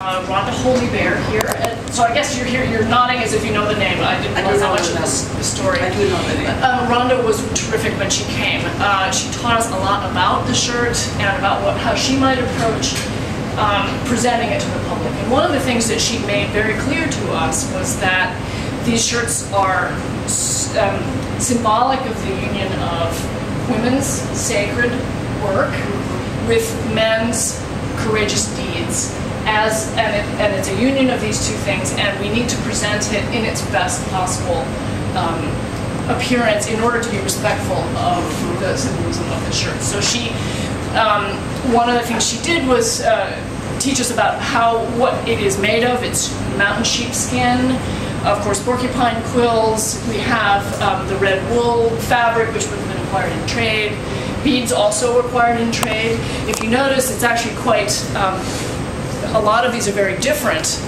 Rhonda Holy Bear here. So I guess you're here, you're nodding as if you know the name. I didn't realize how much of this story. I do know the name. Rhonda was terrific when she came. She taught us a lot about the shirt and about how she might approach presenting it to the public. And one of the things that she made very clear to us was that these shirts are symbolic of the union of women's sacred work with men's courageous deeds. And it's a union of these two things, and we need to present it in its best possible appearance in order to be respectful of the symbolism of the shirt. So she, one of the things she did was teach us about what it is made of. It's mountain sheepskin, of course porcupine quills. We have the red wool fabric, which would have been acquired in trade. Beads also acquired in trade. If you notice, it's actually quite a lot of these are very different,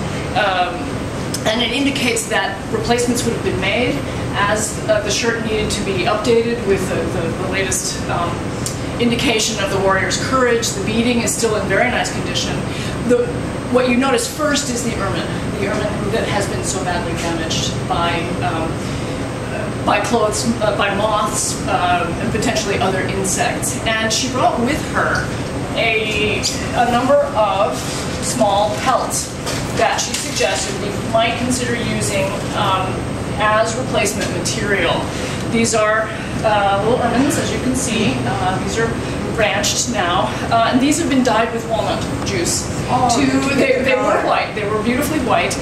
and it indicates that replacements would have been made as the shirt needed to be updated with the latest indication of the warrior's courage. The beading is still in very nice condition. What you notice first is the ermine that has been so badly damaged by clothes, by moths, and potentially other insects. And she brought with her a number of small pelts that she suggested we might consider using as replacement material. These are little ermines, as you can see. These are branched now, and these have been dyed with walnut juice. They were white. They were beautifully white.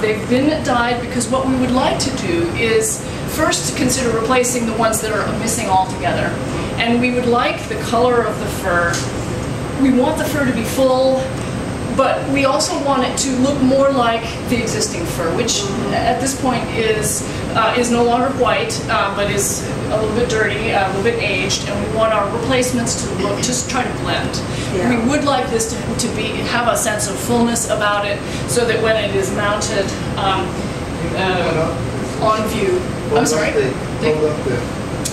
They've been dyed because what we would like to do is first consider replacing the ones that are missing altogether. And we would like the color of the fur. We want the fur to be full, but we also want it to look more like the existing fur, which at this point is no longer white, but is a little bit dirty, a little bit aged, and we want our replacements to look, just try to blend. Yeah. We would like this to have a sense of fullness about it, so that when it is mounted on view. I'm sorry? Hold up there.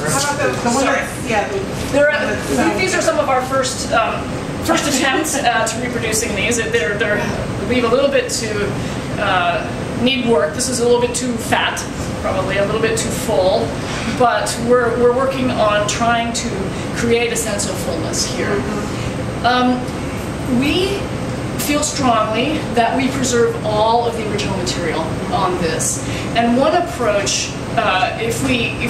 How about the one that's, yeah. These are some of our first attempts to reproducing these. They're leave a little bit to need work. This is a little bit too fat, probably a little bit too full, but we're working on trying to create a sense of fullness here. We feel strongly that we preserve all of the original material on this, and one approach, if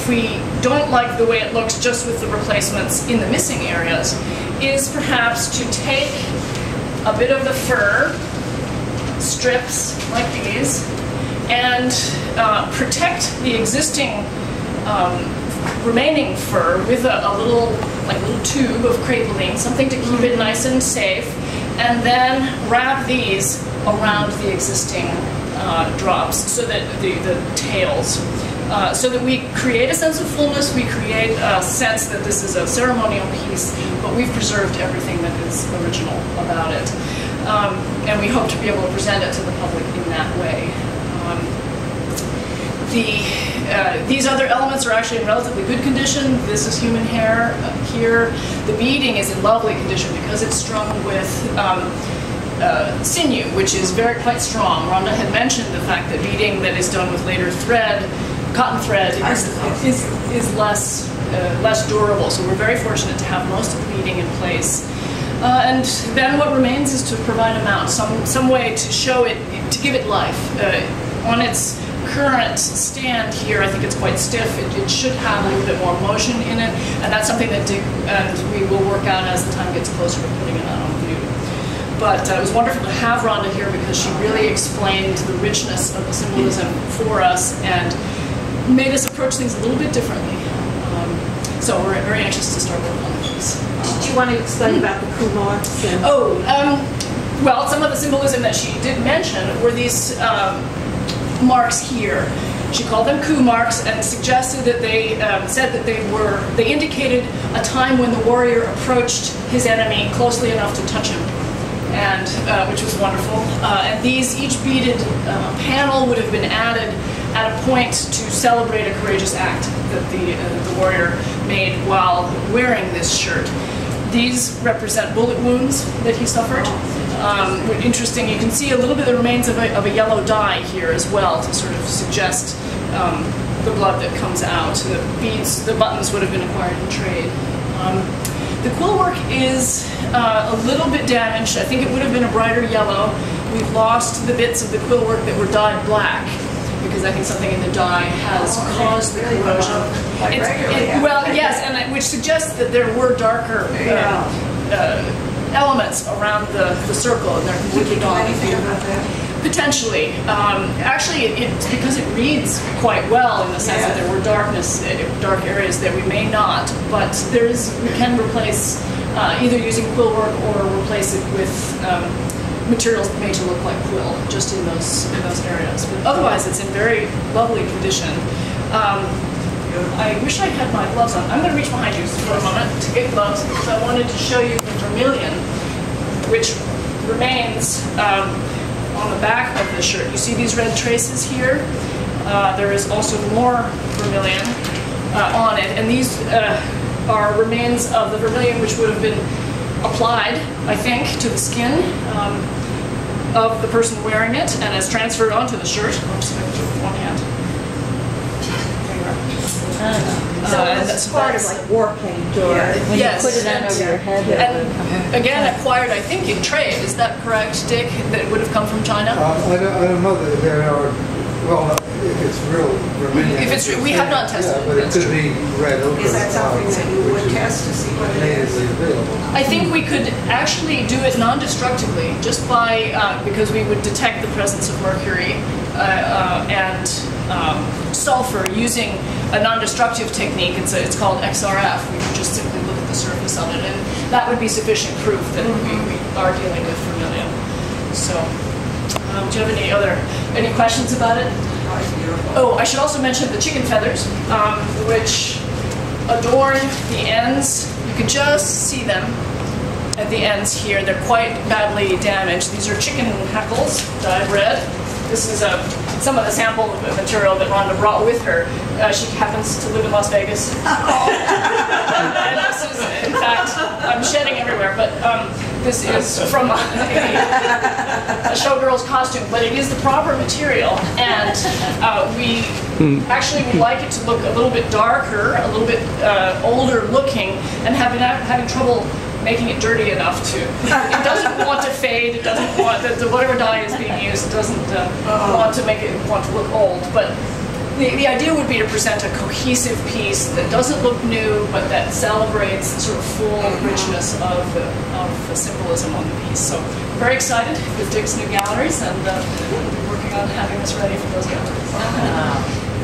we don't like the way it looks just with the replacements in the missing areas, is perhaps to take a bit of the fur, strips like these, and protect the existing remaining fur with a little tube of crepeline, something to keep it nice and safe, and then wrap these around the existing drops, so that the tails, so that we create a sense of fullness, we create a sense that this is a ceremonial piece, but we've preserved everything that is original about it. And we hope to be able to present it to the public in that way. These other elements are actually in relatively good condition. This is human hair here. The beading is in lovely condition because it's strung with sinew, which is quite strong. Rhonda had mentioned the fact that beading that is done with later thread, cotton thread, is less durable. So we're very fortunate to have most of the beading in place. And then what remains is to provide a mount, some way to show it, to give it life. On its current stand here, I think it's quite stiff. It should have a little bit more motion in it, and that's something that we will work out as the time gets closer to putting it out on view. But it was wonderful to have Rhonda here because she really explained the richness of the symbolism for us and made us approach things a little bit differently. So we're very anxious to start working on these. Did you want to explain about the coup marks? Well, some of the symbolism that she did mention were these marks here. She called them coup marks and suggested that they said that they indicated a time when the warrior approached his enemy closely enough to touch him, and which was wonderful. And these, each beaded panel would have been added at a point to celebrate a courageous act that the warrior made while wearing this shirt. These represent bullet wounds that he suffered. Interesting, you can see a little bit of the remains of a yellow dye here as well to sort of suggest the blood that comes out. The beads, the buttons would have been acquired in trade. The quill work is a little bit damaged. I think it would have been a brighter yellow. We've lost the bits of the quill work that were dyed black, because I think something in the dye has caused the corrosion. Well, yes, and which suggests that there were darker elements around the circle, and they're working on anything about that? Potentially. Actually, it's because it reads quite well in the sense that there were dark areas that we may not, but we can replace either using quill work or replace it with materials made to look like quill, just in those areas. But otherwise, it's in very lovely condition. I wish I had my gloves on. I'm going to reach behind you for a moment to get gloves, because I wanted to show you the vermilion, which remains on the back of the shirt. You see these red traces here? There is also more vermilion on it, and these are remains of the vermilion which would have been applied, I think, to the skin of the person wearing it, and is transferred onto the shirt. Oops, I have to do it with one hand. So it's part of like war paint, or when you put it on over your head. And again, acquired, I think, in trade. Is that correct, Dick? That it would have come from China? I don't know that there are. Well, if it's real vermilion. If it's we have not tested. Yeah, but it could be red ochre. Is that something that you would test to see what it is? Available. I think we could actually do it non-destructively, just by because we would detect the presence of mercury and sulfur using a non-destructive technique. It's called XRF. We would just simply look at the surface of it, and that would be sufficient proof that we are dealing with vermilion. So, do you have any questions about it? Oh, I should also mention the chicken feathers, which adorn the ends. You can just see them at the ends here. They're quite badly damaged. These are chicken hackles, dyed red. This is some of the sample material that Rhonda brought with her. She happens to live in Las Vegas. And this is, in fact, I'm shedding everywhere, but this is from a showgirl's costume, but it is the proper material, and we actually would like it to look a little bit darker, a little bit older looking, and having trouble making it dirty enough to. It doesn't want to fade. It doesn't want whatever dye is being used. It doesn't want to look old. But the idea would be to present a cohesive piece that doesn't look new, but that celebrates the sort of full richness of the symbolism on the piece. So very excited with Dick's new galleries, and we'll be working on having this ready for those galleries.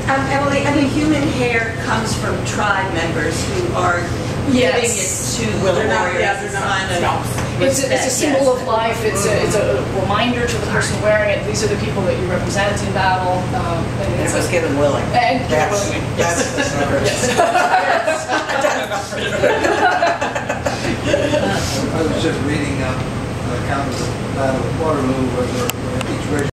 Emily, I mean, human hair comes from tribe members who are giving it to warriors. It's a symbol of life. It's a reminder to the person wearing it. These are the people that you represent in battle. And it was given willing. And That's I was just reading an account of the Battle of Waterloo, where each regiment